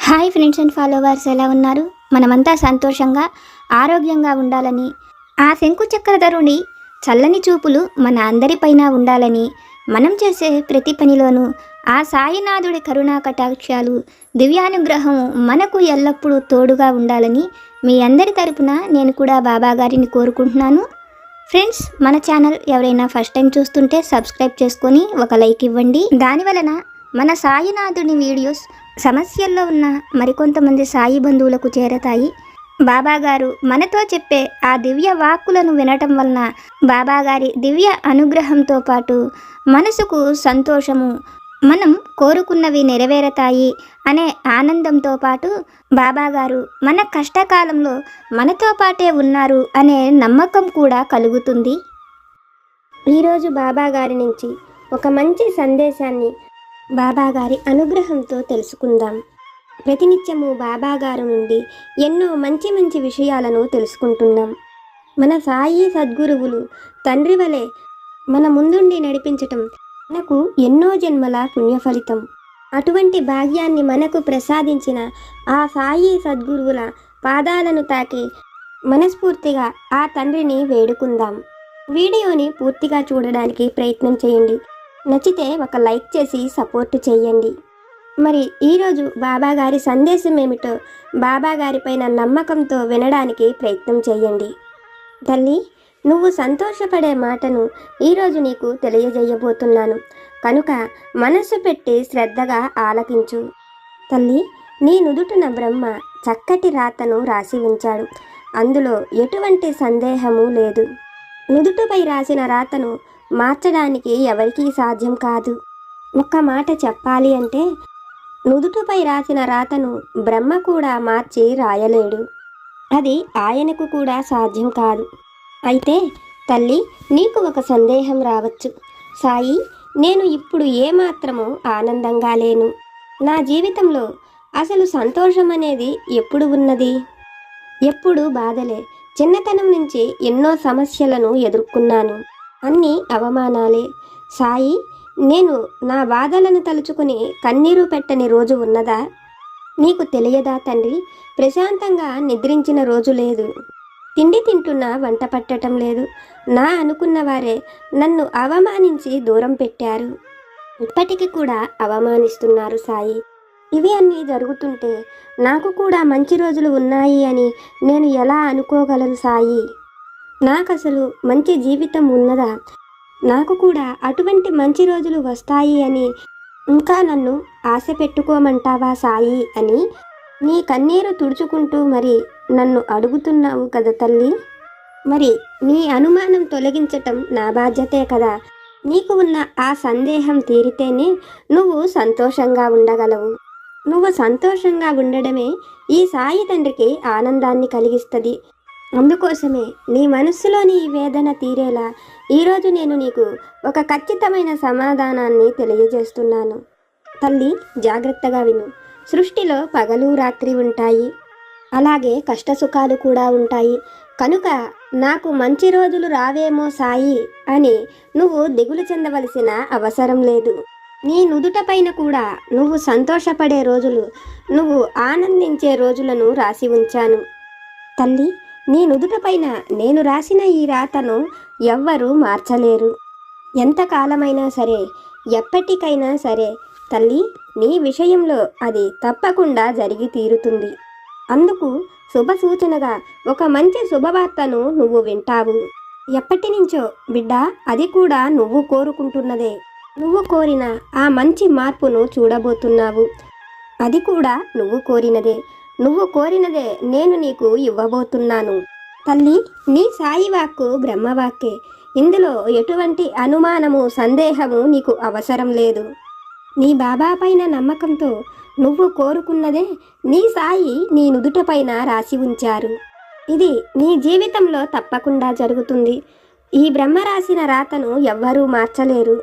Hi friends and followers, ఎలా ఉన్నారు? మనమంతా సంతోషంగా ఆరోగ్యంగా ఉండాలని, ఆ శంకు చక్రధరుని చల్లని చూపులు మన అందరిపైన ఉండాలని, మనం చేసే ప్రతి పనిలోనూ ఆ సాయినాథుడి కరుణా కటాక్షాలు, దివ్యానుగ్రహం మనకు ఎల్లప్పుడూ తోడుగా ఉండాలని మీ అందరి తరపున నేను కూడా బాబా గారిని కోరుకుంటున్నాను. ఫ్రెండ్స్, మన ఛానల్ ఎవరైనా ఫస్ట్ టైం చూస్తుంటే సబ్స్క్రైబ్ చేసుకొని ఒక లైక్ ఇవ్వండి. దానివలన మన సాయినాథుని వీడియోస్ సమస్యల్లో ఉన్న మరికొంతమంది సాయి బంధువులకు చేరతాయి. బాబాగారు మనతో చెప్పే ఆ దివ్య వాక్కులను వినటం వలన బాబాగారి దివ్య అనుగ్రహంతో పాటు మనసుకు సంతోషము, మనం కోరుకున్నవి నెరవేరతాయి అనే ఆనందంతో పాటు బాబాగారు మన కష్టకాలంలో మనతో పాటే ఉన్నారు అనే నమ్మకం కూడా కలుగుతుంది. ఈరోజు బాబాగారి నుంచి ఒక మంచి సందేశాన్ని బాబాగారి అనుగ్రహంతో తెలుసుకుందాం. ప్రతినిత్యము బాబాగారు నుండి ఎన్నో మంచి మంచి విషయాలను తెలుసుకుంటున్నాం. మన సాయి సద్గురువులు తండ్రి వలె మన ముందుండి నడిపించటం మనకు ఎన్నో జన్మల పుణ్యఫలితం. అటువంటి భాగ్యాన్ని మనకు ప్రసాదించిన ఆ సాయి సద్గురువుల పాదాలను తాకి మనస్ఫూర్తిగా ఆ తండ్రిని వేడుకుందాం. వీడియోని పూర్తిగా చూడడానికి ప్రయత్నం చేయండి. నచ్చితే ఒక లైక్ చేసి సపోర్ట్ చేయండి. మరి ఈరోజు బాబాగారి సందేశం ఏమిటో బాబాగారి పైన నమ్మకంతో వినడానికి ప్రయత్నం చేయండి. తల్లి, నువ్వు సంతోషపడే మాటను ఈరోజు నీకు తెలియజేయబోతున్నాను కనుక మనసు పెట్టి శ్రద్ధగా ఆలకించు. తల్లి, నీ నుదుటిన బ్రహ్మ చక్కటి రాతను రాసి ఉంచాడు. అందులో ఎటువంటి సందేహము లేదు. నుదుటిపై రాసిన రాతను మార్చడానికి ఎవరికీ సాధ్యం కాదు. ఒక్క మాట చెప్పాలి అంటే, నుదుటిపై రాసిన రాతను బ్రహ్మ కూడా మార్చి రాయలేడు. అది ఆయనకు కూడా సాధ్యం కాదు. అయితే తల్లి, నీకు ఒక సందేహం రావచ్చు. సాయి, నేను ఇప్పుడు ఏమాత్రము ఆనందంగా లేను. నా జీవితంలో అసలు సంతోషం అనేది ఎప్పుడు ఉన్నది? ఎప్పుడు బాధలే. చిన్నతనం నుంచి ఎన్నో సమస్యలను ఎదుర్కొన్నాను. అన్నీ అవమానాలే. సాయి, నేను నా బాధలను తలుచుకుని కన్నీరు పెట్టని రోజు ఉన్నదా? నీకు తెలియదా తండ్రి? ప్రశాంతంగా నిద్రించిన రోజు లేదు. తిండి తింటున్నా వంట పట్టడం లేదు. నా అనుకున్న వారే నన్ను అవమానించి దూరం పెట్టారు. ఇప్పటికీ కూడా అవమానిస్తున్నారు సాయి. ఇవి అన్నీ జరుగుతుంటే నాకు కూడా మంచి రోజులు ఉన్నాయి అని నేను ఎలా అనుకోగలను సాయి? నాకసలు మంచి జీవితం ఉన్నదా? నాకు కూడా అటువంటి మంచి రోజులు వస్తాయి అని ఇంకా నన్ను ఆశ పెట్టుకోమంటావా సాయి అని నీ కన్నీరు తుడుచుకుంటూ మరి నన్ను అడుగుతున్నావు కదా తల్లి. మరి నీ అనుమానం తొలగించటం నా బాధ్యతే కదా. నీకు ఉన్న ఆ సందేహం తీరితేనే నువ్వు సంతోషంగా ఉండగలవు. నువ్వు సంతోషంగా ఉండడమే ఈ సాయి తండ్రికి ఆనందాన్ని కలిగిస్తుంది. అందుకోసమే నీ మనస్సులోని ఈ వేదన తీరేలా ఈరోజు నేను నీకు ఒక ఖచ్చితమైన సమాధానాన్ని తెలియజేస్తున్నాను. తల్లి, జాగ్రత్తగా విను. సృష్టిలో పగలు రాత్రి ఉంటాయి, అలాగే కష్టసుఖాలు కూడా ఉంటాయి. కనుక నాకు మంచి రోజులు రావేమో సాయి అని నువ్వు దిగులు చెందవలసిన అవసరం లేదు. నీ నుదుట పైన కూడా నువ్వు సంతోషపడే రోజులు, నువ్వు ఆనందించే రోజులను రాసి ఉంచాను. తల్లి, నీ నుదుట పైన నేను రాసిన ఈ రాతను ఎవ్వరూ మార్చలేరు. ఎంతకాలమైనా సరే, ఎప్పటికైనా సరే తల్లి, నీ విషయంలో అది తప్పకుండా జరిగి తీరుతుంది. అందుకు శుభ సూచనగా ఒక మంచి శుభవార్తను నువ్వు వింటావు. ఎప్పటి నుంచో బిడ్డ, అది కూడా నువ్వు కోరుకుంటున్నదే. నువ్వు కోరిన ఆ మంచి మార్పును చూడబోతున్నావు. అది కూడా నువ్వు కోరినదే. నువ్వు కోరినదే నేను నీకు ఇవ్వబోతున్నాను. తల్లి, నీ సాయి వాక్కు బ్రహ్మవాక్కే. ఇందులో ఎటువంటి అనుమానము, సందేహము నీకు అవసరం లేదు. నీ బాబా పైన నమ్మకంతో నువ్వు కోరుకున్నదే నీ సాయి నీ నుదుట పైన రాసి ఉంచారు. ఇది నీ జీవితంలో తప్పకుండా జరుగుతుంది. ఈ బ్రహ్మ రాసిన రాతను ఎవ్వరూ మార్చలేరు.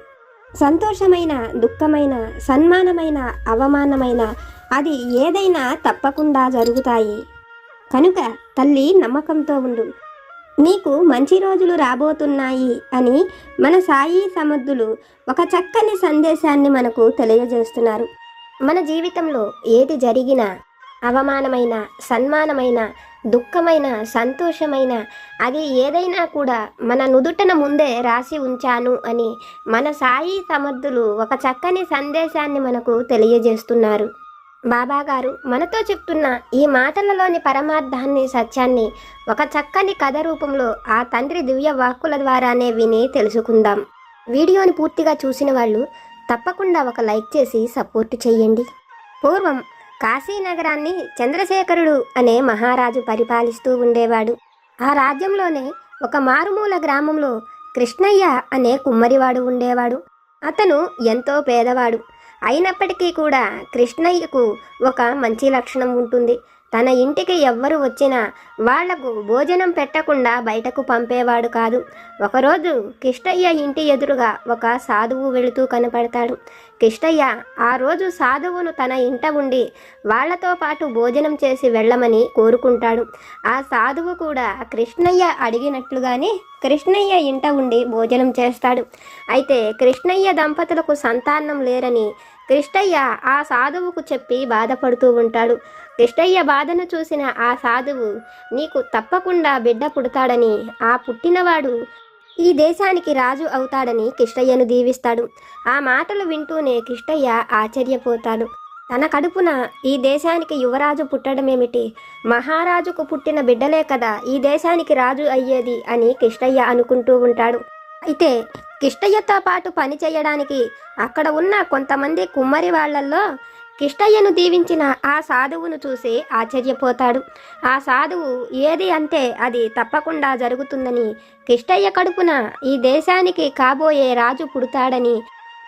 సంతోషమైన, దుఃఖమైన, సన్మానమైన, అవమానమైన, అది ఏదైనా తప్పకుండా జరుగుతాయి. కనుక తల్లి, నమ్మకంతో ఉండు. నీకు మంచి రోజులు రాబోతున్నాయి అని మన సాయి సమర్థులు ఒక చక్కని సందేశాన్ని మనకు తెలియజేస్తున్నారు. మన జీవితంలో ఏది జరిగినా అవమానమైన, సన్మానమైన, దుఃఖమైన, సంతోషమైన, అది ఏదైనా కూడా మన నుదుటన ముందే రాసి ఉంచాను అని మన సాయి సమర్థులు ఒక చక్కని సందేశాన్ని మనకు తెలియజేస్తున్నారు. బాబాగారు మనతో చెప్తున్న ఈ మాటలలోని పరమార్థాన్ని, సత్యాన్ని ఒక చక్కని కథ రూపంలో ఆ తండ్రి దివ్య వాక్కుల ద్వారానే విని తెలుసుకుందాం. వీడియోని పూర్తిగా చూసిన వాళ్ళు తప్పకుండా ఒక లైక్ చేసి సపోర్ట్ చేయండి. పూర్వం కాశీనగరాన్ని చంద్రశేఖరుడు అనే మహారాజు పరిపాలిస్తూ ఉండేవాడు. ఆ రాజ్యంలోనే ఒక మారుమూల గ్రామంలో కృష్ణయ్య అనే కుమ్మరివాడు ఉండేవాడు. అతను ఎంతో పేదవాడు. అయినప్పటికీ కూడా కృష్ణయ్యకు ఒక మంచి లక్షణం ఉంటుంది. తన ఇంటికి ఎవ్వరు వచ్చినా వాళ్లకు భోజనం పెట్టకుండా బయటకు పంపేవాడు కాదు. ఒకరోజు కిష్టయ్య ఇంటి ఎదురుగా ఒక సాధువు వెళుతూ కనపడతాడు. కిష్టయ్య ఆ రోజు సాధువును తన ఇంట ఉండి వాళ్లతో పాటు భోజనం చేసి వెళ్ళమని కోరుకుంటాడు. ఆ సాధువు కూడా కృష్ణయ్య అడిగినట్లుగానే కృష్ణయ్య ఇంట ఉండి భోజనం చేస్తాడు. అయితే కృష్ణయ్య దంపతులకు సంతానం లేరని కృష్ణయ్య ఆ సాధువుకు చెప్పి బాధపడుతూ ఉంటాడు. కృష్ణయ్య బాధను చూసిన ఆ సాధువు, నీకు తప్పకుండా బిడ్డ పుడతాడని, ఆ పుట్టినవాడు ఈ దేశానికి రాజు అవుతాడని కృష్ణయ్యను దీవిస్తాడు. ఆ మాటలు వింటూనే కృష్ణయ్య ఆశ్చర్యపోతాడు. తన కడుపున ఈ దేశానికి యువరాజు పుట్టడమేమిటి, మహారాజుకు పుట్టిన బిడ్డలే కదా ఈ దేశానికి రాజు అయ్యేది అని కృష్ణయ్య అనుకుంటూ ఉంటాడు. అయితే కిష్టయ్యతో పాటు పని చేయడానికి అక్కడ ఉన్న కొంతమంది కుమ్మరి వాళ్లల్లో కిష్టయ్యను దీవించిన ఆ సాధువును చూసి ఆశ్చర్యపోతాడు. ఆ సాధువు ఏది అంటే అది తప్పకుండా జరుగుతుందని, కిష్టయ్య కడుపున ఈ దేశానికి కాబోయే రాజు పుడతాడని,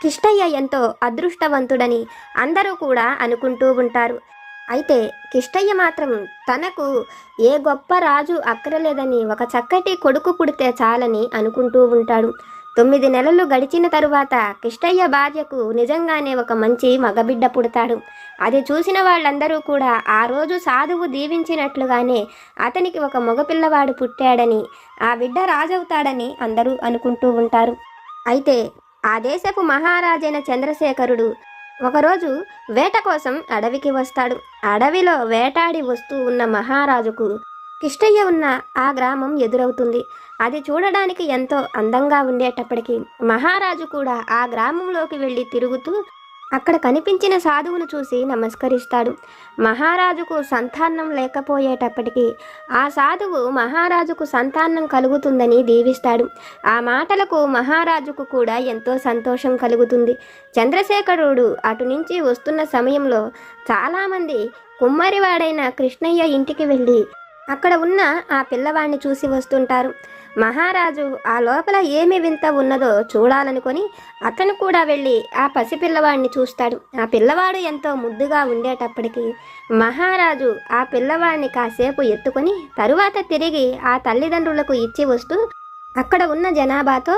కిష్టయ్య ఎంతో అదృష్టవంతుడని అందరూ కూడా అనుకుంటూ ఉంటారు. అయితే కిష్టయ్య మాత్రం తనకు ఏ గొప్ప రాజు అక్కరలేదని, ఒక చక్కటి కొడుకు పుడితే చాలని అనుకుంటూ ఉంటాడు. 9 నెలలు గడిచిన తరువాత కిష్టయ్య భార్యకు నిజంగానే ఒక మంచి మగబిడ్డ పుడతాడు. అది చూసిన వాళ్ళందరూ కూడా ఆ రోజు సాధువు దీవించినట్లుగానే అతనికి ఒక మగపిల్లవాడు పుట్టాడని, ఆ బిడ్డ రాజవుతాడని అందరూ అనుకుంటూ ఉంటారు. అయితే ఆ దేశపు మహారాజైన చంద్రశేఖరుడు ఒకరోజు వేట కోసం అడవికి వస్తాడు. అడవిలో వేటాడి వస్తూ ఉన్న మహారాజుకు కిష్టయ్య ఉన్న ఆ గ్రామం ఎదురవుతుంది. అది చూడడానికి ఎంతో అందంగా ఉండేటప్పటికీ మహారాజు కూడా ఆ గ్రామంలోకి వెళ్ళి తిరుగుతూ అక్కడ కనిపించిన సాధువును చూసి నమస్కరిస్తాడు. మహారాజుకు సంతానం లేకపోయేటప్పటికీ ఆ సాధువు మహారాజుకు సంతానం కలుగుతుందని దీవిస్తాడు. ఆ మాటలకు మహారాజుకు కూడా ఎంతో సంతోషం కలుగుతుంది. చంద్రశేఖరుడు అటు నుంచి వస్తున్న సమయంలో చాలామంది కుమ్మరివాడైన కృష్ణయ్య ఇంటికి వెళ్ళి అక్కడ ఉన్న ఆ పిల్లవాడిని చూసి వస్తుంటారు. మహారాజు ఆ లోపల ఏమి వింత ఉన్నదో చూడాలనుకొని అతను కూడా వెళ్ళి ఆ పసిపిల్లవాడిని చూస్తాడు. ఆ పిల్లవాడు ఎంతో ముద్దుగా ఉండేటప్పటికీ మహారాజు ఆ పిల్లవాడిని కాసేపు ఎత్తుకొని తరువాత తిరిగి ఆ తల్లిదండ్రులకు ఇచ్చి వస్తూ అక్కడ ఉన్న జనాభాతో,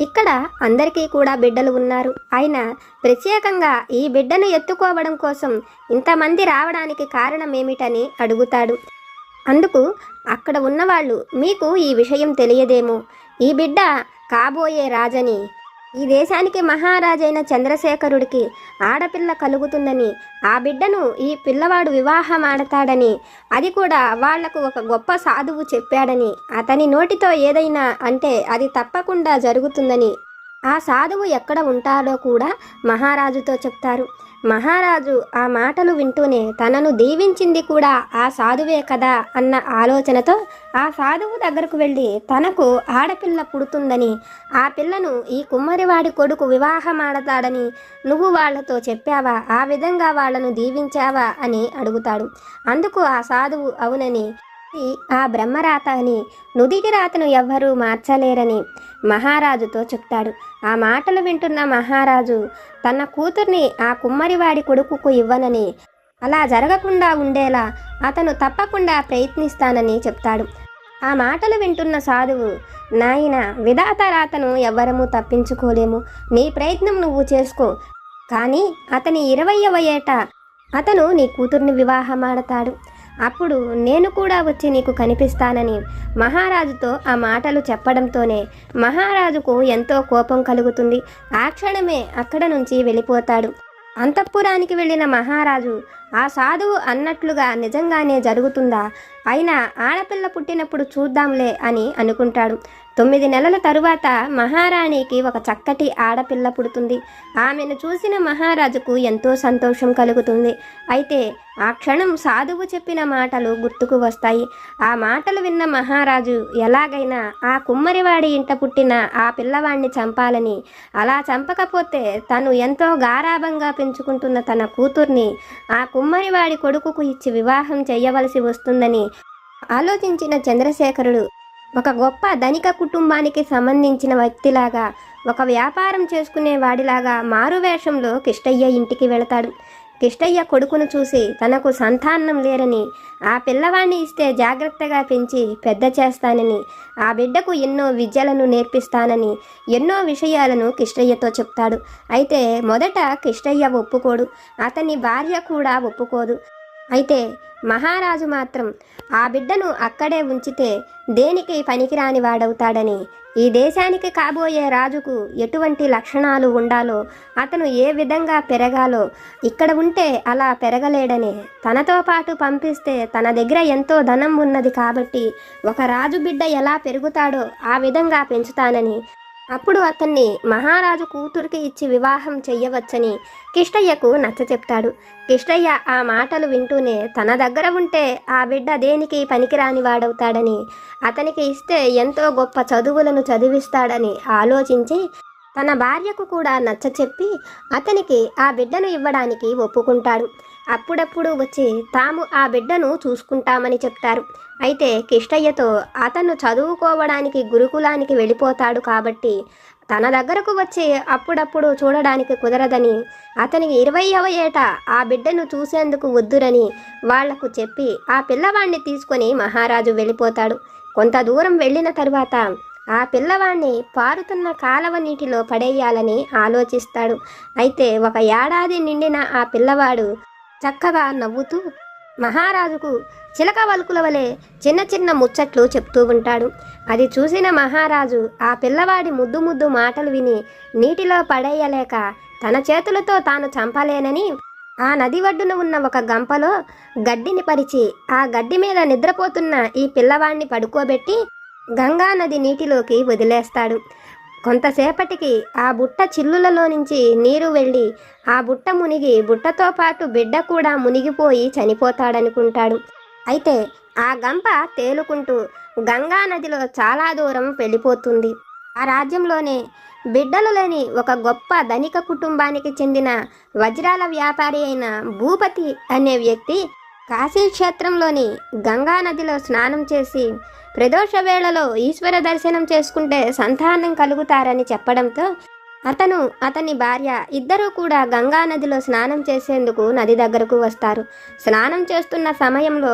ఇక్కడ అందరికీ కూడా బిడ్డలు ఉన్నారు, అయినా ప్రత్యేకంగా ఈ బిడ్డను ఎత్తుకోవడం కోసం ఇంతమంది రావడానికి కారణమేమిటని అడుగుతాడు. అందుకు అక్కడ ఉన్నవాళ్ళు, మీకు ఈ విషయం తెలియదేమో, ఈ బిడ్డ కాబోయే రాజని, ఈ దేశానికి మహారాజైన చంద్రశేఖరుడికి ఆడపిల్ల కలుగుతుందని, ఆ బిడ్డను ఈ పిల్లవాడు వివాహమాడతాడని, అది కూడా వాళ్లకు ఒక గొప్ప సాధువు చెప్పాడని, అతని నోటితో ఏదైనా అంటే అది తప్పకుండా జరుగుతుందని ఆ సాధువు ఎక్కడ ఉంటాడో కూడా మహారాజుతో చెప్తారు. మహారాజు ఆ మాటలు వింటూనే తనను దీవించింది కూడా ఆ సాధువే కదా అన్న ఆలోచనతో ఆ సాధువు దగ్గరకు వెళ్ళి తనకు ఆడపిల్ల పుడుతుందని, ఆ పిల్లను ఈ కుమ్మరివాడి కొడుకు వివాహమాడతాడని నువ్వు వాళ్లతో చెప్పావా, ఆ విధంగా వాళ్లను దీవించావా అని అడుగుతాడు. అందుకు ఆ సాధువు అవునని, ఆ బ్రహ్మరాత అని, నుదిటి రాతను ఎవ్వరూ మార్చలేరని మహారాజుతో చెప్తాడు. ఆ మాటలు వింటున్న మహారాజు తన కూతుర్ని ఆ కుమ్మరివాడి కొడుకుకు ఇవ్వనని, అలా జరగకుండా ఉండేలా అతను తప్పకుండా ప్రయత్నిస్తానని చెప్తాడు. ఆ మాటలు వింటున్న సాధువు, నాయన, విధాత రాతను ఎవ్వరము తప్పించుకోలేము, నీ ప్రయత్నం నువ్వు చేసుకో, కానీ అతని 20వ ఏట అతను నీ కూతుర్ని వివాహమాడతాడు, అప్పుడు నేను కూడా వచ్చి నీకు కనిపిస్తానని మహారాజుతో ఆ మాటలు చెప్పడంతోనే మహారాజుకు ఎంతో కోపం కలుగుతుంది. ఆ క్షణమే అక్కడ నుంచి వెళ్ళిపోతాడు. అంతఃపురానికి వెళ్ళిన మహారాజు ఆ సాధువు అన్నట్లుగా నిజంగానే జరుగుతుందా? అయినా ఆడపిల్ల పుట్టినప్పుడు చూద్దాంలే అని అనుకుంటాడు. 9 నెలల తరువాత మహారాణికి ఒక చక్కటి ఆడపిల్ల పుడుతుంది. ఆమెను చూసిన మహారాజుకు ఎంతో సంతోషం కలుగుతుంది. అయితే ఆ క్షణం సాధువు చెప్పిన మాటలు గుర్తుకు వస్తాయి. ఆ మాటలు విన్న మహారాజు ఎలాగైనా ఆ కుమ్మరివాడి ఇంట పుట్టిన ఆ పిల్లవాడిని చంపాలని, అలా చంపకపోతే తను ఎంతో గారాబంగా పెంచుకుంటున్న తన కూతుర్ని ఆ కుమ్మరివాడి కొడుకుకు ఇచ్చి వివాహం చేయవలసి వస్తుందని ఆలోచించిన చంద్రశేఖరుడు ఒక గొప్ప ధనిక కుటుంబానికి సంబంధించిన వ్యక్తిలాగా, ఒక వ్యాపారం చేసుకునే వాడిలాగా మారువేషంలో కిష్టయ్య ఇంటికి వెళతాడు. కిష్టయ్య కొడుకును చూసి తనకు సంతానం లేరని, ఆ పిల్లవాడిని ఇస్తే జాగ్రత్తగా పెంచి పెద్ద చేస్తానని, ఆ బిడ్డకు ఎన్నో విద్యలను నేర్పిస్తానని, ఎన్నో విషయాలను కిష్టయ్యతో చెప్తాడు. అయితే మొదట కిష్టయ్య ఒప్పుకోడు, అతని భార్య కూడా ఒప్పుకోదు. అయితే మహారాజు మాత్రం ఆ బిడ్డను అక్కడే ఉంచితే దేనికి పనికిరాని వాడవుతాడని, ఈ దేశానికి కాబోయే రాజుకు ఎటువంటి లక్షణాలు ఉండాలో, అతను ఏ విధంగా పెరగాలో ఇక్కడ ఉంటే అలా పెరగలేడని, తనతో పాటు పంపిస్తే తన దగ్గర ఎంతో ధనం ఉన్నది కాబట్టి ఒక రాజు బిడ్డ ఎలా పెరుగుతాడో ఆ విధంగా పెంచుతానని, అప్పుడు అతన్ని మహారాజు కూతురికి ఇచ్చి వివాహం చెయ్యవచ్చని కిష్టయ్యకు నచ్చచెప్తాడు. కిష్టయ్య ఆ మాటలు వింటూనే తన దగ్గర ఉంటే ఆ బిడ్డ దేనికి పనికిరాని వాడవుతాడని, అతనికి ఇస్తే ఎంతో గొప్ప చదువులను చదివిస్తాడని ఆలోచించి తన భార్యకు కూడా నచ్చచెప్పి అతనికి ఆ బిడ్డను ఇవ్వడానికి ఒప్పుకుంటాడు. అప్పుడప్పుడు వచ్చి తాము ఆ బిడ్డను చూసుకుంటామని చెప్తారు. అయితే కిష్టయ్యతో అతను చదువుకోవడానికి గురుకులానికి వెళ్ళిపోతాడు కాబట్టి తన దగ్గరకు వచ్చి అప్పుడప్పుడు చూడడానికి కుదరదని, అతనికి 20వ ఏట ఆ బిడ్డను చూసేందుకు వద్దురని వాళ్లకు చెప్పి ఆ పిల్లవాడిని తీసుకొని మహారాజు వెళ్ళిపోతాడు. కొంత దూరం వెళ్ళిన తరువాత ఆ పిల్లవాడిని పారుతున్న కాలవ నీటిలో పడేయాలని ఆలోచిస్తాడు. అయితే 1 ఏడాది నిండిన ఆ పిల్లవాడు చక్కగా నవ్వుతూ మహారాజుకు చిలక వలుకుల వలె చిన్న చిన్న ముచ్చట్లు చెప్తూ ఉంటాడు. అది చూసిన మహారాజు ఆ పిల్లవాడి ముద్దు ముద్దు మాటలు విని నీటిలో పడేయలేక తన చేతులతో తాను చంపలేనని ఆ నది ఒడ్డున ఉన్న ఒక గంపలో గడ్డిని పరిచి ఆ గడ్డి మీద నిద్రపోతున్న ఈ పిల్లవాడిని పడుకోబెట్టి గంగా నది నీటిలోకి వదిలేస్తాడు. కొంతసేపటికి ఆ బుట్ట చిల్లులలో నుంచి నీరు వెళ్ళి ఆ బుట్ట మునిగి బుట్టతో పాటు బిడ్డ కూడా మునిగిపోయి చనిపోతాడనుకుంటాడు. అయితే ఆ గంప తేలుకుంటూ గంగా నదిలో చాలా దూరం వెళ్ళిపోతుంది. ఆ రాజ్యంలోనే బిడ్డలు లేని ఒక గొప్ప ధనిక కుటుంబానికి చెందిన వజ్రాల వ్యాపారి అయిన భూపతి అనే వ్యక్తి కాశీక్షేత్రంలోని గంగా నదిలో స్నానం చేసి ప్రదోష వేళలో ఈశ్వర దర్శనం చేసుకుంటే సంతానం కలుగుతారని చెప్పడంతో అతని భార్య ఇద్దరూ కూడా గంగా నదిలో స్నానం చేసేందుకు నది దగ్గరకు వస్తారు. స్నానం చేస్తున్న సమయంలో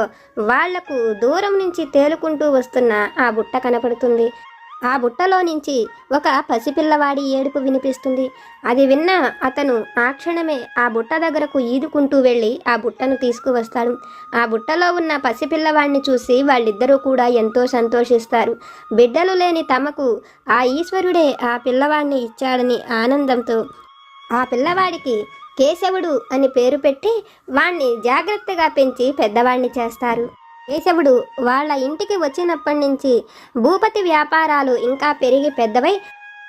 వాళ్లకు దూరం నుంచి తేలుకుంటూ వస్తున్న ఆ బుట్ట కనపడుతుంది. ఆ బుట్టలో నుంచి ఒక పసిపిల్లవాడి ఏడుపు వినిపిస్తుంది. అది విన్న అతను ఆ క్షణమే ఆ బుట్ట దగ్గరకు ఈదుకుంటూ వెళ్ళి ఆ బుట్టను తీసుకువస్తాడు. ఆ బుట్టలో ఉన్న పసిపిల్లవాడిని చూసి వాళ్ళిద్దరూ కూడా ఎంతో సంతోషిస్తారు. బిడ్డలు లేని తమకు ఆ ఈశ్వరుడే ఆ పిల్లవాడిని ఇచ్చాడని ఆనందంతో ఆ పిల్లవాడికి కేశవుడు అని పేరు పెట్టి వాణ్ణి జాగ్రత్తగా పెంచి పెద్దవాణ్ణి చేస్తారు. కేశవుడు వాళ్ళ ఇంటికి వచ్చినప్పటి నుంచి భూపతి వ్యాపారాలు ఇంకా పెరిగి పెద్దవై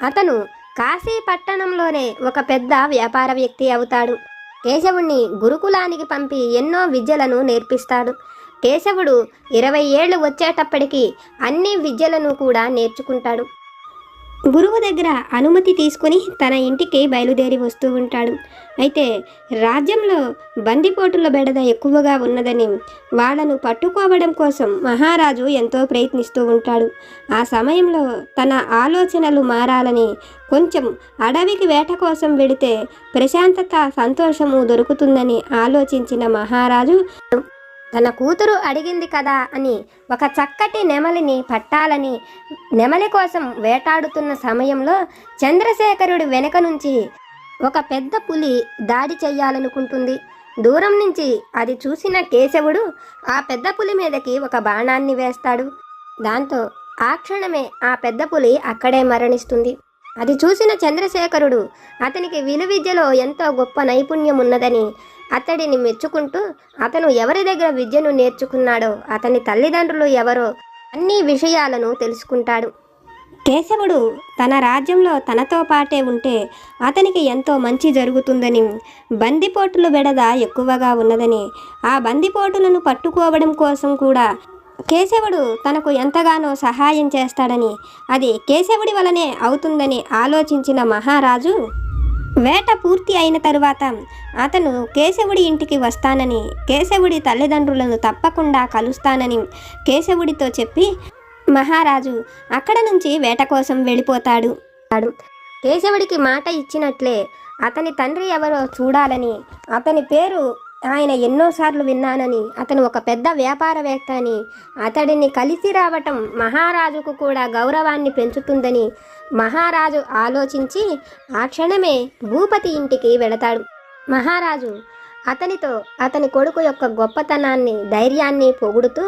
అతను కాశీ పట్టణంలోనే ఒక పెద్ద వ్యాపార వ్యక్తి అవుతాడు. కేశవుణ్ణి గురుకులానికి పంపి ఎన్నో విద్యలను నేర్పిస్తాడు. కేశవుడు 20 ఏళ్ళు వచ్చేటప్పటికి అన్ని విద్యలను కూడా నేర్చుకుంటాడు. గురువు దగ్గర అనుమతి తీసుకుని తన ఇంటికి బయలుదేరి వస్తూ ఉంటాడు. అయితే రాజ్యంలో బందిపోటుల బెడద ఎక్కువగా ఉన్నదని వాళ్ళను పట్టుకోవడం కోసం మహారాజు ఎంతో ప్రయత్నిస్తూ ఉంటాడు. ఆ సమయంలో తన ఆలోచనలు మారాలని కొంచెం అడవికి వేట కోసం వెడితే ప్రశాంతత సంతోషము దొరుకుతుందని ఆలోచించిన మహారాజు తన కూతురు అడిగింది కదా అని ఒక చక్కటి నెమలిని పట్టాలని నెమలి కోసం వేటాడుతున్న సమయంలో చంద్రశేఖరుడు వెనక నుంచి ఒక పెద్ద పులి దాడి చెయ్యాలనుకుంటుంది. దూరం నుంచి అది చూసిన కేశవుడు ఆ పెద్ద పులి మీదకి ఒక బాణాన్ని వేస్తాడు. దాంతో ఆ క్షణమే ఆ పెద్ద పులి అక్కడే మరణిస్తుంది. అది చూసిన చంద్రశేఖరుడు అతనికి విలువిద్యలో ఎంతో గొప్ప నైపుణ్యం ఉన్నదని అతడిని మెచ్చుకుంటూ అతను ఎవరి దగ్గర విద్యను నేర్చుకున్నాడో, అతని తల్లిదండ్రులు ఎవరో అన్ని విషయాలను తెలుసుకుంటాడు. కేశవుడు తన రాజ్యంలో తనతో పాటే ఉంటే అతనికి ఎంతో మంచి జరుగుతుందని, బందిపోటుల బెడద ఎక్కువగా ఉన్నదని, ఆ బందిపోటులను పట్టుకోవడం కోసం కూడా కేశవుడు తనకు ఎంతగానో సహాయం చేస్తాడని, అది కేశవుడి వలనే అవుతుందని ఆలోచించిన మహారాజు వేట పూర్తి అయిన తరువాత అతను కేశవుడి ఇంటికి వస్తానని, కేశవుడి తల్లిదండ్రులను తప్పకుండా కలుస్తానని కేశవుడితో చెప్పి మహారాజు అక్కడ నుంచి వేట కోసం వెళ్ళిపోతాడు. కేశవుడికి మాట ఇచ్చినట్లే అతని తండ్రి ఎవరో చూడాలని, అతని పేరు ఆయన ఎన్నోసార్లు విన్నానని, అతను ఒక పెద్ద వ్యాపారవేత్త అని, అతడిని కలిసి రావటం మహారాజుకు కూడా గౌరవాన్ని పెంచుతుందని మహారాజు ఆలోచించి ఆ క్షణమే భూపతి ఇంటికి వెళతాడు. మహారాజు అతనితో అతని కొడుకు యొక్క గొప్పతనాన్ని, ధైర్యాన్ని పొగుడుతూ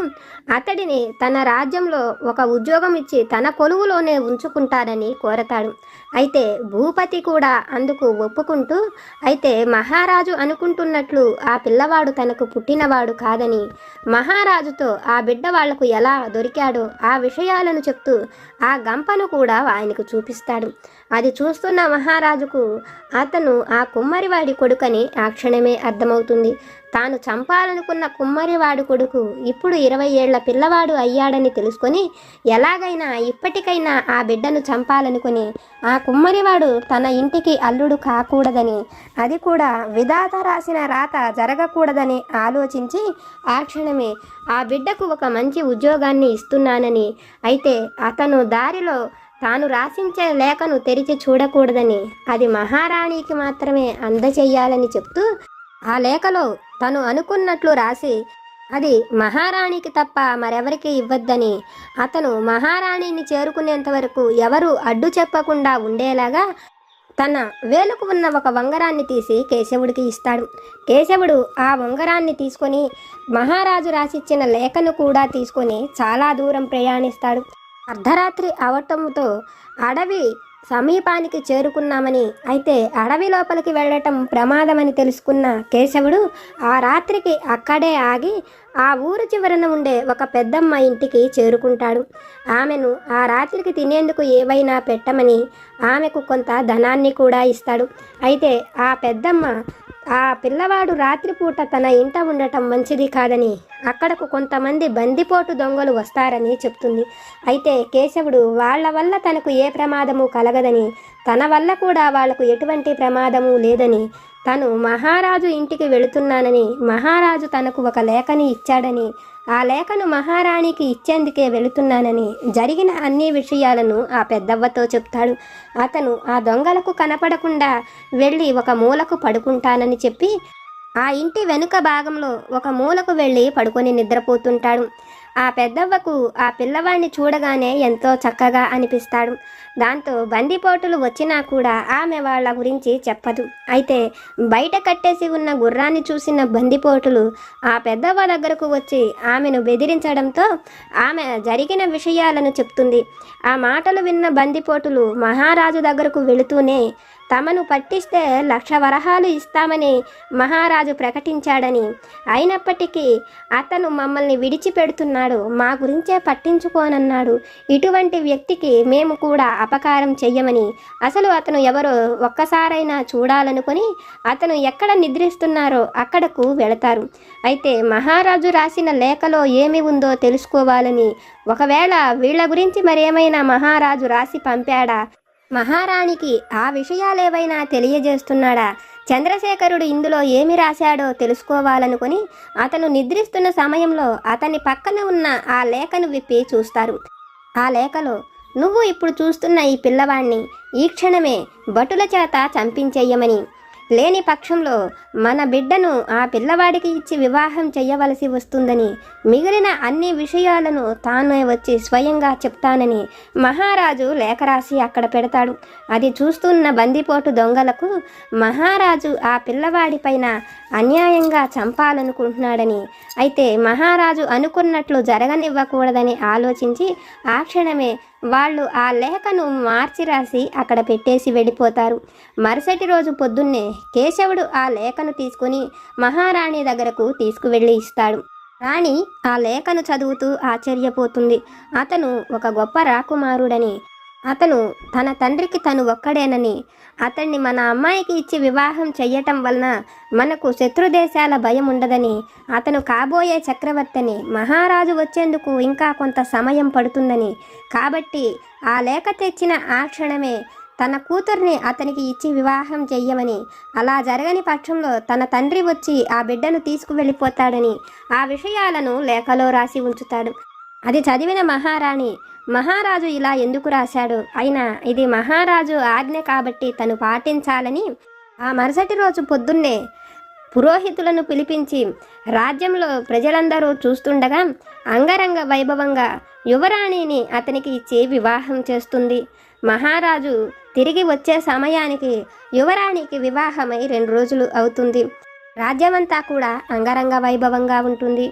అతడిని తన రాజ్యంలో ఒక ఉద్యోగం ఇచ్చి తన కొలువులోనే ఉంచుకుంటాడని కోరతాడు. అయితే భూపతి కూడా అందుకు ఒప్పుకుంటూ, అయితే మహారాజు అనుకుంటున్నట్లు ఆ పిల్లవాడు తనకు పుట్టినవాడు కాదని, మహారాజుతో ఆ బిడ్డ వాళ్లకు ఎలా దొరికాడో ఆ విషయాలను చెప్తూ ఆ గంపను కూడా ఆయనకు చూపిస్తాడు. అది చూస్తున్న మహారాజుకు అతను ఆ కుమ్మరివాడి కొడుకని ఆ క్షణమే అర్థమవుతుంది. తాను చంపాలనుకున్న కుమ్మరివాడు కొడుకు ఇప్పుడు 20 ఏళ్ల పిల్లవాడు అయ్యాడని తెలుసుకొని ఎలాగైనా ఇప్పటికైనా ఆ బిడ్డను చంపాలనుకుని ఆ కుమ్మరివాడు తన ఇంటికి అల్లుడు కాకూడదని, అది కూడా విధాత రాసిన రాత జరగకూడదని ఆలోచించి ఆ క్షణమే ఆ బిడ్డకు ఒక మంచి ఉద్యోగాన్ని ఇస్తున్నానని, అయితే అతను దారిలో తాను రాసించే లేఖను తెరిచి చూడకూడదని, అది మహారాణికి మాత్రమే అందజేయాలని చెప్తూ ఆ లేఖలో తను అనుకున్నట్లు రాసి అది మహారాణికి తప్ప మరెవరికి ఇవ్వద్దని, అతను మహారాణిని చేరుకునేంత వరకు ఎవరు అడ్డు చెప్పకుండా ఉండేలాగా తన వేలుకు ఉన్న ఒక ఉంగరాన్ని తీసి కేశవుడికి ఇస్తాడు. కేశవుడు ఆ ఉంగరాన్ని తీసుకొని మహారాజు రాసిచ్చిన లేఖను కూడా తీసుకొని చాలా దూరం ప్రయాణిస్తాడు. అర్ధరాత్రి అవటంతో అడవి సమీపానికి చేరుకున్నామని, అయితే అడవి లోపలికి వెళ్ళటం ప్రమాదమని తెలుసుకున్న కేశవుడు ఆ రాత్రికి అక్కడే ఆగి ఆ ఊరు చివరన ఉండే ఒక పెద్దమ్మ ఇంటికి చేరుకుంటాడు. ఆమెను ఆ రాత్రికి తినేందుకు ఏవైనా పెట్టమని ఆమెకు కొంత ధనాన్ని కూడా ఇస్తాడు. అయితే ఆ పెద్దమ్మ ఆ పిల్లవాడు రాత్రిపూట తన ఇంట ఉండటం మంచిది కాదని, అక్కడకు కొంతమంది బందిపోటు దొంగలు వస్తారని చెప్తుంది. అయితే కేశవుడు వాళ్ళ వల్ల తనకు ఏ ప్రమాదము కలగదని, తన వల్ల కూడా వాళ్లకు ఎటువంటి ప్రమాదము లేదని, తను మహారాజు ఇంటికి వెళుతున్నానని, మహారాజు తనకు ఒక లేఖని ఇచ్చాడని, ఆ లేఖను మహారాణికి ఇచ్చేందుకే వెళుతున్నానని జరిగిన అన్ని విషయాలను ఆ పెద్దవ్వతో చెప్తాడు. అతను ఆ దొంగలకు కనపడకుండా వెళ్ళి ఒక మూలకు పడుకుంటానని చెప్పి ఆ ఇంటి వెనుక భాగంలో ఒక మూలకు వెళ్ళి పడుకొని నిద్రపోతుంటాడు. ఆ పెద్దవ్వకు ఆ పిల్లవాడిని చూడగానే ఎంతో చక్కగా అనిపిస్తాడు. దాంతో బందిపోటులు వచ్చినా కూడా ఆమె వాళ్ళ గురించి చెప్పదు. అయితే బయట కట్టేసి ఉన్న గుర్రాన్ని చూసిన బందిపోటులు ఆ పెద్దవ్వ దగ్గరకు వచ్చి ఆమెను బెదిరించడంతో ఆమె జరిగిన విషయాలను చెప్తుంది. ఆ మాటలు విన్న బందిపోటులు మహారాజు దగ్గరకు వెళుతూనే తమను పట్టిస్తే 1,00,000 వరహాలు ఇస్తామని మహారాజు ప్రకటించాడని, అయినప్పటికీ అతను మమ్మల్ని విడిచిపెడుతున్నాడు, మా గురించే పట్టించుకోనన్నాడు, ఇటువంటి వ్యక్తికి మేము కూడా అపకారం చెయ్యమని, అసలు అతను ఎవరో ఒక్కసారైనా చూడాలనుకొని అతను ఎక్కడ నిద్రిస్తున్నారో అక్కడకు వెళతారు. అయితే మహారాజు రాసిన లేఖలో ఏమి ఉందో తెలుసుకోవాలని, ఒకవేళ వీళ్ళ గురించి మరేమైనా మహారాజు రాసి పంపాడా, మహారాణికి ఆ విషయాలేవైనా తెలియజేస్తున్నాడా, చంద్రశేఖరుడు ఇందులో ఏమి రాశాడో తెలుసుకోవాలనుకొని అతను నిద్రిస్తున్న సమయంలో అతని పక్కన ఉన్న ఆ లేఖను విప్పి చూస్తారు. ఆ లేఖలో నువ్వు ఇప్పుడు చూస్తున్న ఈ పిల్లవాణ్ణి ఈ క్షణమే భటుల చేత చంపించేయమని, లేని పక్షంలో మన బిడ్డను ఆ పిల్లవాడికి ఇచ్చి వివాహం చెయ్యవలసి వస్తుందని, మిగిలిన అన్ని విషయాలను తానే వచ్చి స్వయంగా చెప్తానని మహారాజు లేఖ రాసి అక్కడ పెడతాడు. అది చూస్తున్న బందిపోటు దొంగలకు మహారాజు ఆ పిల్లవాడిపైన అన్యాయంగా చంపాలనుకుంటున్నాడని, అయితే మహారాజు అనుకున్నట్లు జరగనివ్వకూడదని ఆలోచించి ఆ క్షణమే వాళ్ళు ఆ లేఖను మార్చి రాసి అక్కడ పెట్టేసి వెళ్ళిపోతారు. మరుసటి రోజు పొద్దున్నే కేశవుడు ఆ లేఖను తీసుకుని మహారాణి దగ్గరకు తీసుకువెళ్ళి ఇస్తాడు. రాణి ఆ లేఖను చదువుతూ ఆశ్చర్యపోతుంది. అతను ఒక గొప్ప రాకుమారుడని, అతను తన తండ్రికి తను ఒక్కడేనని, అతన్ని మన అమ్మాయికి ఇచ్చి వివాహం చెయ్యటం వలన మనకు శత్రుదేశాల భయం ఉండదని, అతను కాబోయే చక్రవర్తిని, మహారాజు వచ్చేందుకు ఇంకా కొంత సమయం పడుతుందని, కాబట్టి ఆ లేఖ తెచ్చిన ఆ క్షణమే తన కూతుర్ని అతనికి ఇచ్చి వివాహం చెయ్యమని, అలా జరగని పక్షంలో తన తండ్రి వచ్చి ఆ బిడ్డను తీసుకువెళ్ళిపోతాడని ఆ విషయాలను లేఖలో రాసి ఉంచుతాడు. అది చదివిన మహారాణి, మహారాజు ఇలా ఎందుకు రాశాడు, అయినా ఇది మహారాజు ఆజ్ఞ కాబట్టి తను పాటించాలని ఆ మరుసటి రోజు పొద్దున్నే పురోహితులను పిలిపించి రాజ్యంలో ప్రజలందరూ చూస్తుండగా అంగరంగ వైభవంగా యువరాణిని అతనికి ఇచ్చి వివాహం చేస్తుంది. మహారాజు తిరిగి వచ్చే సమయానికి యువరాణికి వివాహమై 2 రోజులు అవుతుంది. రాజ్యమంతా కూడా అంగరంగ వైభవంగా ఉంటుంది.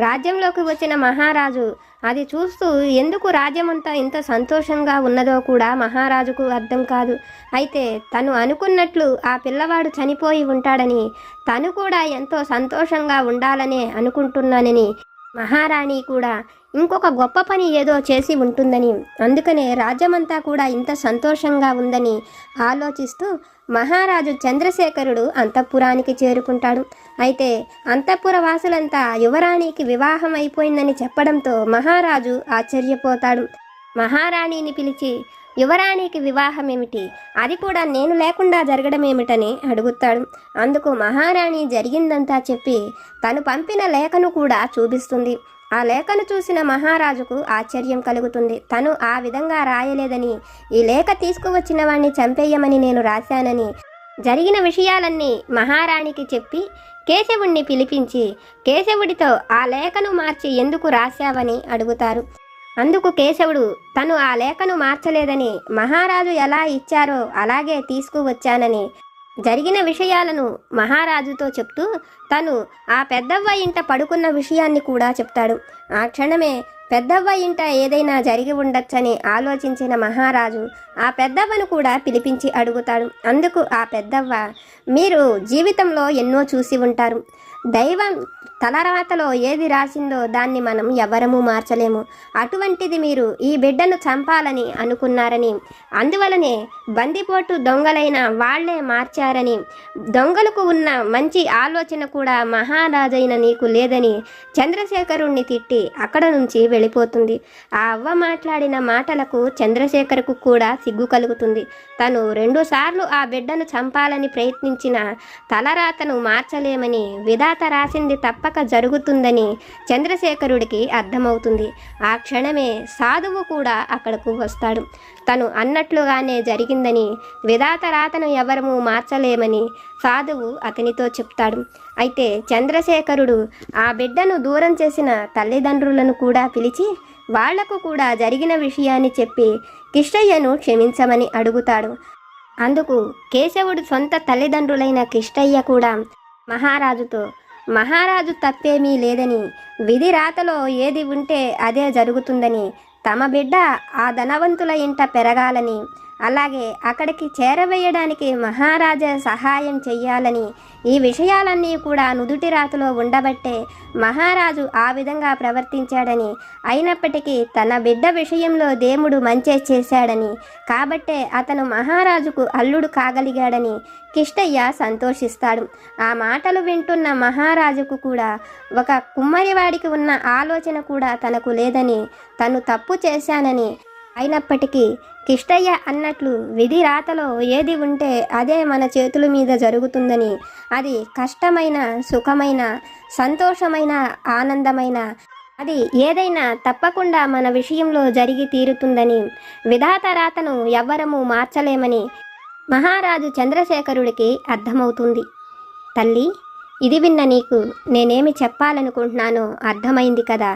రాజ్యంలోకి వచ్చిన మహారాజు అది చూస్తూ ఎందుకు రాజ్యమంతా ఇంత సంతోషంగా ఉన్నదో కూడా మహారాజుకు అర్థం కాదు. అయితే తను అనుకున్నట్లు ఆ పిల్లవాడు చనిపోయి ఉంటాడని, తను కూడా ఎంతో సంతోషంగా ఉండాలనే అనుకుంటున్నానని, మహారాణి కూడా ఇంకొక గొప్ప పని ఏదో చేసి ఉంటుందని, అందుకనే రాజ్యమంతా కూడా ఇంత సంతోషంగా ఉందని ఆలోచిస్తూ మహారాజు చంద్రశేఖరుడు అంతఃపురానికి చేరుకుంటాడు. అయితే అంతఃపుర వాసులంతా యువరాణికి వివాహం అయిపోయిందని చెప్పడంతో మహారాజు ఆశ్చర్యపోతాడు. మహారాణిని పిలిచి యువరాణికి వివాహం ఏమిటి, అది కూడా నేను లేకుండా జరగడం ఏమిటని అడుగుతాడు. అందుకు మహారాణి జరిగిందంతా చెప్పి తను పంపిన లేఖను కూడా చూపిస్తుంది. ఆ లేఖను చూసిన మహారాజుకు ఆశ్చర్యం కలుగుతుంది. తను ఆ విధంగా రాయలేదని, ఈ లేఖ తీసుకువచ్చిన వాణ్ణి చంపేయమని నేను రాశానని, జరిగిన విషయాలన్నీ మహారాణికి చెప్పి కేశవుణ్ణి పిలిపించి కేశవుడితో ఆ లేఖను మార్చి ఎందుకు రాశావని అడుగుతారు. అందుకు కేశవుడు తను ఆ లేఖను మార్చలేదని, మహారాజు ఎలా ఇచ్చారో అలాగే తీసుకువచ్చానని, జరిగిన విషయాలను మహారాజుతో చెప్తూ తను ఆ పెద్దవ్వ ఇంట పడుకున్న విషయాన్ని కూడా చెప్తాడు. ఆ క్షణమే పెద్దవ్వ ఇంట ఏదైనా జరిగి ఉండొచ్చని ఆలోచించిన మహారాజు ఆ పెద్దవ్వను కూడా పిలిపించి అడుగుతాడు. అందుకు ఆ పెద్దవ్వ, మీరు జీవితంలో ఎన్నో చూసి ఉంటారు. దైవం తలరాతలో ఏది రాసిందో దాన్ని మనం ఎవరము మార్చలేము. అటువంటిది మీరు ఈ బిడ్డను చంపాలని అనుకున్నారని, అందువలనే బందిపోటు దొంగలైన వాళ్లే మార్చారని, దొంగలకు ఉన్న మంచి ఆలోచన కూడా మహారాజైన నీకు లేదని చంద్రశేఖరుణ్ణి తిట్టి అక్కడ నుంచి వెళ్ళిపోతుంది. ఆ అవ్వ మాట్లాడిన మాటలకు చంద్రశేఖర్కు కూడా సిగ్గు కలుగుతుంది. తను 2 సార్లు ఆ బిడ్డను చంపాలని ప్రయత్నించిన తలరాతను మార్చలేమని, విధాత రాసింది తప్పక జరుగుతుందని చంద్రశేఖరుడికి అర్థమవుతుంది. ఆ క్షణమే సాధువు కూడా అక్కడకు వస్తాడు. తను అన్నట్లుగానే జరిగిందని, విధాత రాతను ఎవరము మార్చలేమని సాధువు అతనితో చెప్తాడు. అయితే చంద్రశేఖరుడు ఆ బిడ్డను దూరం చేసిన తల్లిదండ్రులను కూడా పిలిచి వాళ్లకు కూడా జరిగిన విషయాన్ని చెప్పి కిష్టయ్యను క్షమించమని అడుగుతాడు. అందుకు కేశవుడు సొంత తల్లిదండ్రులైన కిష్టయ్య కూడా మహారాజుతో, మహారాజు తప్పేమీ లేదని, విధి రాతలో ఏది ఉంటే అదే జరుగుతుందని, తమ బిడ్డ ఆ ధనవంతుల ఇంట పెరగాలని, అలాగే అక్కడికి చేరవేయడానికి మహారాజా సహాయం చెయ్యాలని, ఈ విషయాలన్నీ కూడా నుదుటి రాతలో ఉండబట్టే మహారాజు ఆ విధంగా ప్రవర్తించాడని, అయినప్పటికీ తన బిడ్డ విషయంలో దేవుడు మంచే చేశాడని, కాబట్టే అతను మహారాజుకు అల్లుడు కాగలిగాడని కిష్టయ్య సంతోషిస్తాడు. ఆ మాటలు వింటున్న మహారాజుకు కూడా ఒక కుమ్మరివాడికి ఉన్న ఆలోచన కూడా తనకు లేదని, తను తప్పు చేశానని, అయినప్పటికీ కిష్టయ్య అన్నట్లు విధి రాతలో ఏది ఉంటే అదే మన చేతుల మీద జరుగుతుందని, అది కష్టమైన, సుఖమైన, సంతోషమైన, ఆనందమైన, అది ఏదైనా తప్పకుండా మన విషయంలో జరిగి తీరుతుందని, విధాత రాతను ఎవ్వరము మార్చలేమని మహారాజు చంద్రశేఖరుడికి అర్థమవుతుంది. తల్లి, ఇది విన్న నీకు నేనేమి చెప్పాలనుకుంటున్నానో అర్థమైంది కదా.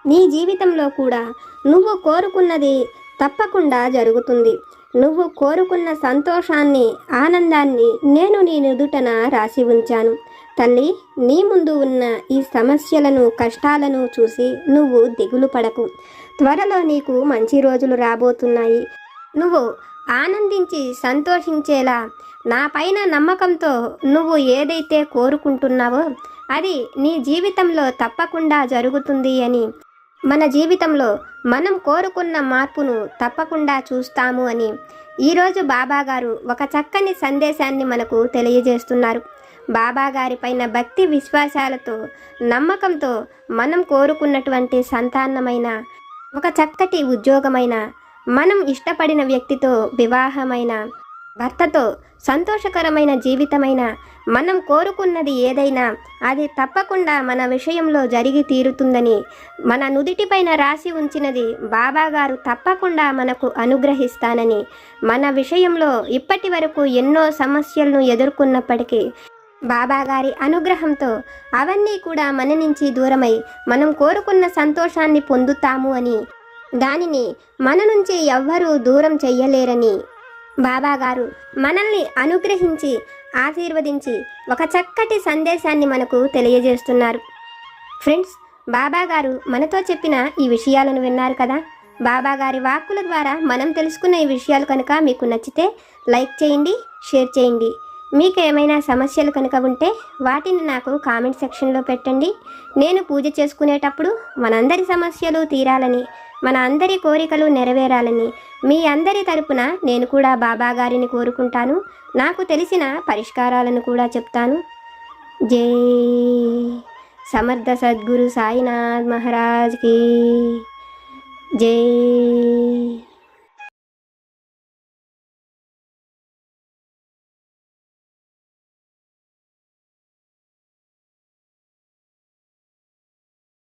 నీ జీవితంలో కూడా నువ్వు కోరుకున్నది తప్పకుండా జరుగుతుంది. నువ్వు కోరుకున్న సంతోషాన్ని, ఆనందాన్ని నేను నీ నుదుటన రాసి ఉంచాను. తల్లి, నీ ముందు ఉన్న ఈ సమస్యలను, కష్టాలను చూసి నువ్వు దిగులు పడకు. త్వరలో నీకు మంచి రోజులు రాబోతున్నాయి. నువ్వు ఆనందించి సంతోషించేలా నా పైన నమ్మకంతో నువ్వు ఏదైతే కోరుకుంటున్నావో అది నీ జీవితంలో తప్పకుండా జరుగుతుంది అని, మన జీవితంలో మనం కోరుకున్న మార్పును తప్పకుండా చూస్తాము అని ఈరోజు బాబాగారు ఒక చక్కని సందేశాన్ని మనకు తెలియజేస్తున్నారు. బాబాగారి పైన భక్తి విశ్వాసాలతో, నమ్మకంతో మనం కోరుకున్నటువంటి సంతానమైన, ఒక చక్కటి ఉద్యోగమైన, మనం ఇష్టపడిన వ్యక్తితో వివాహమైన, భర్తతో సంతోషకరమైన జీవితమైన, మనం కోరుకున్నది ఏదైనా అది తప్పకుండా మన విషయంలో జరిగి తీరుతుందని, మన నుదిటిపైన రాసి ఉంచినది బాబాగారు తప్పకుండా మనకు అనుగ్రహిస్తానని, మన విషయంలో ఇప్పటి వరకు ఎన్నో సమస్యలను ఎదుర్కొన్నప్పటికీ బాబాగారి అనుగ్రహంతో అవన్నీ కూడా మన నుంచి దూరమై మనం కోరుకున్న సంతోషాన్ని పొందుతాము అని, దానిని మన నుంచి ఎవ్వరూ దూరం చెయ్యలేరని బాబాగారు మనల్ని అనుగ్రహించి ఆశీర్వదించి ఒక చక్కటి సందేశాన్ని మనకు తెలియజేస్తున్నారు. ఫ్రెండ్స్, బాబాగారు మనతో చెప్పిన ఈ విషయాలను విన్నారు కదా. బాబాగారి వాక్కుల ద్వారా మనం తెలుసుకున్న ఈ విషయాలు కనుక మీకు నచ్చితే లైక్ చేయండి, షేర్ చేయండి. మీకు ఏమైనా సమస్యలు కనుక ఉంటే వాటిని నాకు కామెంట్ సెక్షన్లో పెట్టండి. నేను పూజ చేసుకునేటప్పుడు మనందరి సమస్యలు తీరాలని, మన అందరి కోరికలు నెరవేరాలని మీ అందరి తరపున నేను కూడా బాబాగారిని కోరుకుంటాను. నాకు తెలిసిన పరిష్కారాలను కూడా చెప్తాను. జై సమర్థ సద్గురు సాయినాథ్ మహారాజ్కి జై.